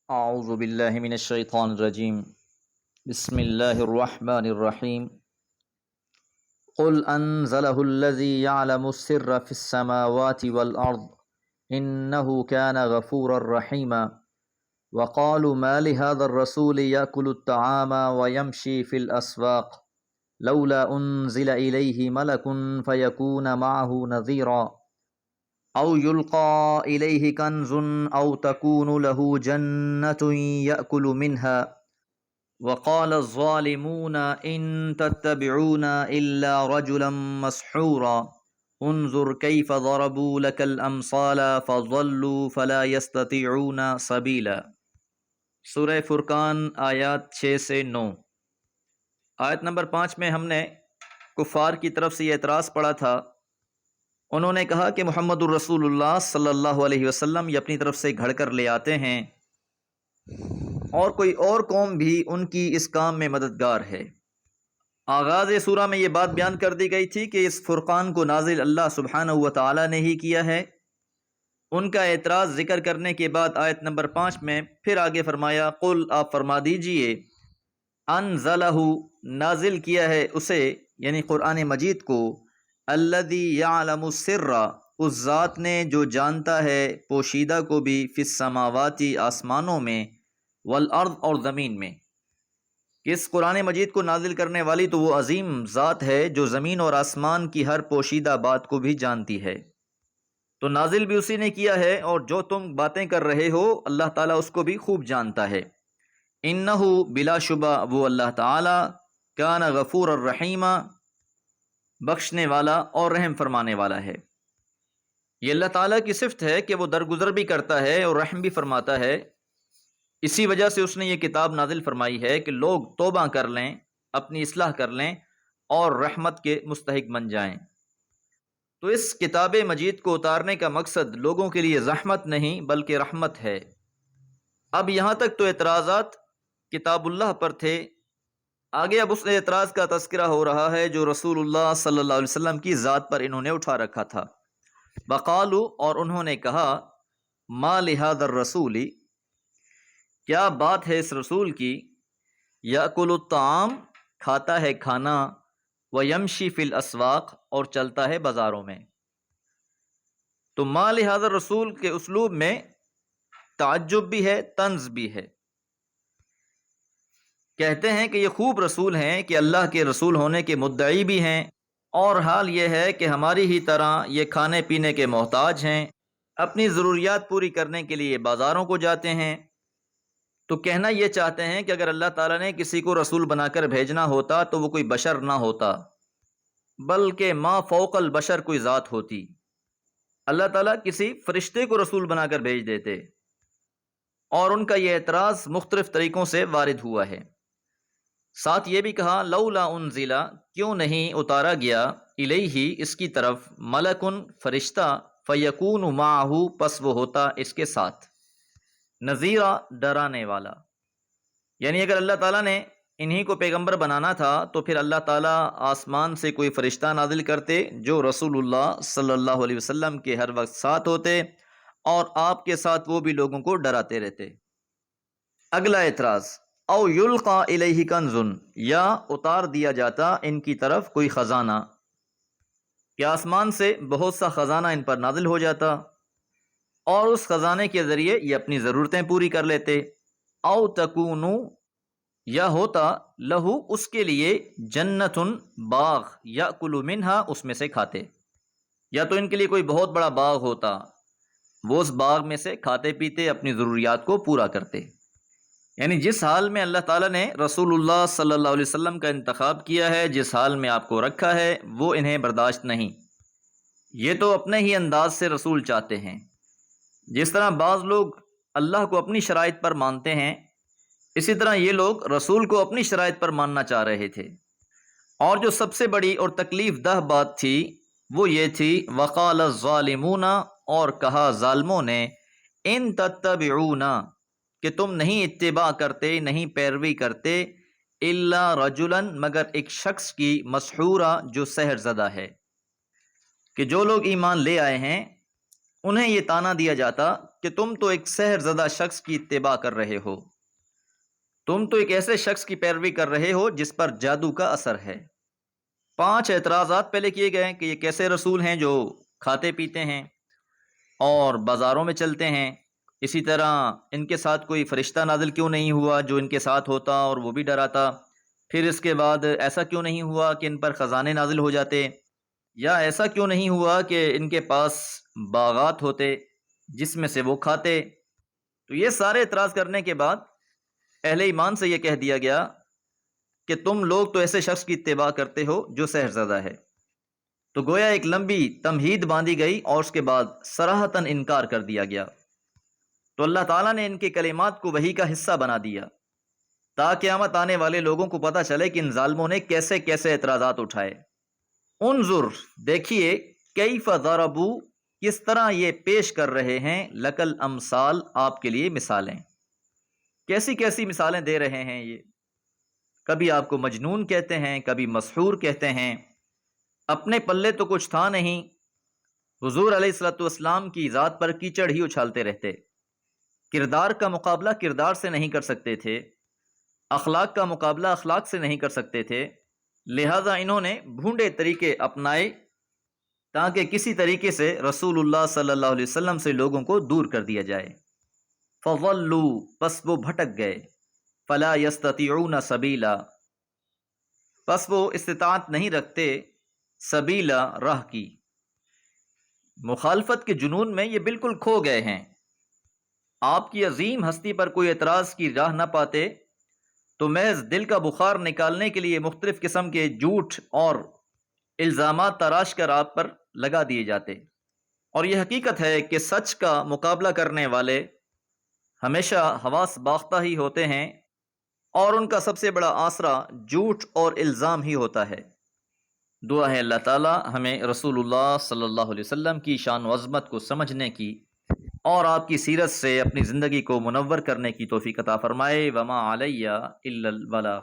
أعوذ بالله من الشيطان الرجيم. بسم الله الرحمن الرحيم. قل أنزله الذي يعلم السر في السماوات والأرض إنه كان غفورا رحيما. وقالوا ما لهذا الرسول يأكل الطعام ويمشي في الأسواق لولا أنزل إليه ملك فيكون معه نذيرا أو يلقى إليه كنز أو تكون له جنة يأكل منها وقال الظالمون إن تتبعون إلا رجلا مسحورا انظر كيف ضربوا لك الأمثال فضلوا فلا يستطيعون سبيلا۔ سورہ فرقان آیات 6 سے 9۔ آیت نمبر 5 میں ہم نے کفار کی طرف سے یہ اعتراض پڑھا تھا۔ انہوں نے کہا کہ محمد الرسول اللہ صلی اللہ علیہ وسلم یہ اپنی طرف سے گھڑ کر لے آتے ہیں اور کوئی اور قوم بھی ان کی اس کام میں مددگار ہے۔ آغاز سورہ میں یہ بات بیان کر دی گئی تھی کہ اس فرقان کو نازل اللہ سبحانہ و تعالی نے ہی کیا ہے۔ ان کا اعتراض ذکر کرنے کے بعد آیت نمبر 5 میں پھر آگے فرمایا، قل آپ فرما دیجئے، انزلہ نازل کیا ہے اسے یعنی قرآن مجید کو، الذی یعلم السر اس ذات نے جو جانتا ہے پوشیدہ کو بھی، فی السماواتی آسمانوں میں، والارض اور زمین میں۔ کہ اس قرآن مجید کو نازل کرنے والی تو وہ عظیم ذات ہے جو زمین اور آسمان کی ہر پوشیدہ بات کو بھی جانتی ہے، تو نازل بھی اسی نے کیا ہے، اور جو تم باتیں کر رہے ہو اللہ تعالیٰ اس کو بھی خوب جانتا ہے۔ انہ بلا شبہ وہ اللہ تعالیٰ، کان غفور الرحیم بخشنے والا اور رحم فرمانے والا ہے۔ یہ اللہ تعالیٰ کی صفت ہے کہ وہ درگزر بھی کرتا ہے اور رحم بھی فرماتا ہے۔ اسی وجہ سے اس نے یہ کتاب نازل فرمائی ہے کہ لوگ توبہ کر لیں، اپنی اصلاح کر لیں اور رحمت کے مستحق بن جائیں۔ تو اس کتاب مجید کو اتارنے کا مقصد لوگوں کے لیے زحمت نہیں بلکہ رحمت ہے۔ اب یہاں تک تو اعتراضات کتاب اللہ پر تھے، آگے اب اس اعتراض کا تذکرہ ہو رہا ہے جو رسول اللہ صلی اللہ علیہ وسلم کی ذات پر انہوں نے اٹھا رکھا تھا۔ وقالو اور انہوں نے کہا، ما لہذا الرسول کیا بات ہے اس رسول کی، یأکل الطعام کھاتا ہے کھانا، ویمشی فی الاسواق اور چلتا ہے بازاروں میں۔ تو ما لہذا الرسول کے اسلوب میں تعجب بھی ہے، طنز بھی ہے۔ کہتے ہیں کہ یہ خوب رسول ہیں کہ اللہ کے رسول ہونے کے مدعی بھی ہیں، اور حال یہ ہے کہ ہماری ہی طرح یہ کھانے پینے کے محتاج ہیں، اپنی ضروریات پوری کرنے کے لیے بازاروں کو جاتے ہیں۔ تو کہنا یہ چاہتے ہیں کہ اگر اللہ تعالیٰ نے کسی کو رسول بنا کر بھیجنا ہوتا تو وہ کوئی بشر نہ ہوتا بلکہ ما فوق البشر کوئی ذات ہوتی، اللہ تعالیٰ کسی فرشتے کو رسول بنا کر بھیج دیتے۔ اور ان کا یہ اعتراض مختلف طریقوں سے وارد ہوا ہے۔ ساتھ یہ بھی کہا، لولا انزل کیوں نہیں اتارا گیا، الیہ اس کی طرف، ملکن فرشتہ، فیکون معہ پس وہ ہوتا اس کے ساتھ، نذیرا ڈرانے والا۔ یعنی اگر اللہ تعالیٰ نے انہی کو پیغمبر بنانا تھا تو پھر اللہ تعالیٰ آسمان سے کوئی فرشتہ نازل کرتے جو رسول اللہ صلی اللہ علیہ وسلم کے ہر وقت ساتھ ہوتے اور آپ کے ساتھ وہ بھی لوگوں کو ڈراتے رہتے۔ اگلا اعتراض، او یلقا الیہ کنز یا اتار دیا جاتا ان کی طرف کوئی خزانہ، کہ آسمان سے بہت سا خزانہ ان پر نازل ہو جاتا اور اس خزانے کے ذریعے یہ اپنی ضرورتیں پوری کر لیتے۔ او تکونو یا ہوتا، لہو اس کے لیے، جنتن باغ، یاکل منہا اس میں سے کھاتے، یا تو ان کے لیے کوئی بہت بڑا باغ ہوتا، وہ اس باغ میں سے کھاتے پیتے اپنی ضروریات کو پورا کرتے۔ یعنی جس حال میں اللہ تعالیٰ نے رسول اللہ صلی اللہ علیہ وسلم کا انتخاب کیا ہے، جس حال میں آپ کو رکھا ہے، وہ انہیں برداشت نہیں۔ یہ تو اپنے ہی انداز سے رسول چاہتے ہیں۔ جس طرح بعض لوگ اللہ کو اپنی شرائط پر مانتے ہیں، اسی طرح یہ لوگ رسول کو اپنی شرائط پر ماننا چاہ رہے تھے۔ اور جو سب سے بڑی اور تکلیف دہ بات تھی وہ یہ تھی، وقال الظالمون اور کہا ظالموں نے، ان تتبعون کہ تم نہیں اتباع کرتے، نہیں پیروی کرتے، الا رجلا مگر ایک شخص کی، مسحورا جو سحر زدہ ہے۔ کہ جو لوگ ایمان لے آئے ہیں انہیں یہ طعنہ دیا جاتا کہ تم تو ایک سحر زدہ شخص کی اتباع کر رہے ہو، تم تو ایک ایسے شخص کی پیروی کر رہے ہو جس پر جادو کا اثر ہے۔ 5 اعتراضات پہلے کیے گئے کہ یہ کیسے رسول ہیں جو کھاتے پیتے ہیں اور بازاروں میں چلتے ہیں، اسی طرح ان کے ساتھ کوئی فرشتہ نازل کیوں نہیں ہوا جو ان کے ساتھ ہوتا اور وہ بھی ڈراتا، پھر اس کے بعد ایسا کیوں نہیں ہوا کہ ان پر خزانے نازل ہو جاتے، یا ایسا کیوں نہیں ہوا کہ ان کے پاس باغات ہوتے جس میں سے وہ کھاتے۔ تو یہ سارے اعتراض کرنے کے بعد اہل ایمان سے یہ کہہ دیا گیا کہ تم لوگ تو ایسے شخص کی اتباع کرتے ہو جو سحر زدہ ہے۔ تو گویا ایک لمبی تمہید باندھی گئی اور اس کے بعد صراحتاً انکار کر دیا گیا۔ تو اللہ تعالیٰ نے ان کے کلمات کو وحی کا حصہ بنا دیا تاکہ قیامت آنے والے لوگوں کو پتہ چلے کہ ان ظالموں نے کیسے کیسے اعتراضات اٹھائے۔ انظر، دیکھیے، کیف ضربوا، کس طرح یہ پیش کر رہے ہیں، لکل امثال، آپ کے لیے مثالیں، کیسی کیسی مثالیں دے رہے ہیں یہ۔ کبھی آپ کو مجنون کہتے ہیں، کبھی مسحور کہتے ہیں، اپنے پلے تو کچھ تھا نہیں، حضور علیہ الصلوۃ والسلام کی ذات پر کیچڑ ہی اچھالتے رہتے، کردار کا مقابلہ کردار سے نہیں کر سکتے تھے، اخلاق کا مقابلہ اخلاق سے نہیں کر سکتے تھے، لہذا انہوں نے بھونڈے طریقے اپنائے تاکہ کسی طریقے سے رسول اللہ صلی اللہ علیہ وسلم سے لوگوں کو دور کر دیا جائے۔ فضلوا، پس وہ بھٹک گئے، فلا یستطیعون سبیلا، پس وہ استطاعت نہیں رکھتے، سبیلا، راہ کی۔ مخالفت کے جنون میں یہ بالکل کھو گئے ہیں۔ آپ کی عظیم ہستی پر کوئی اعتراض کی راہ نہ پاتے تو محض دل کا بخار نکالنے کے لیے مختلف قسم کے جھوٹ اور الزامات تراش کر آپ پر لگا دیے جاتے، اور یہ حقیقت ہے کہ سچ کا مقابلہ کرنے والے ہمیشہ حواس باختہ ہی ہوتے ہیں، اور ان کا سب سے بڑا آسرا جھوٹ اور الزام ہی ہوتا ہے۔ دعا ہے اللہ تعالی ہمیں رسول اللہ صلی اللہ علیہ وسلم کی شان و عظمت کو سمجھنے کی اور آپ کی سیرت سے اپنی زندگی کو منور کرنے کی توفیق عطا فرمائے۔ وما علیہ الا البلاغ۔